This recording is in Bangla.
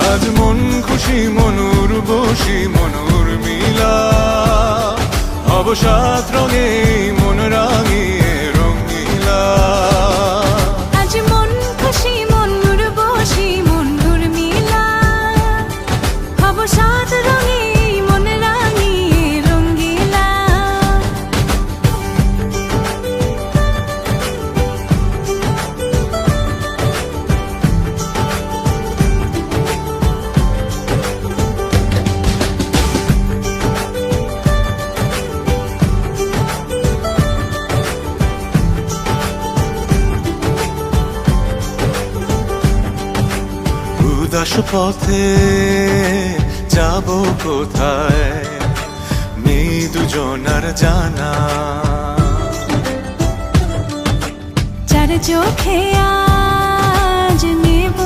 আজ মন খুশি মনুর বসি মনুর মিলা, অবসাদ রঙে মন রাঙিয়ে রঙিলা। আজ মন খুশি মনুর বসি মনুর মিলা, অবসাদ রঙে মন রাঙিয়ে রঙিলা। উদাস পথে যাব কোথায়, নেই দুজনার জানা। চার চোখে আজ নেব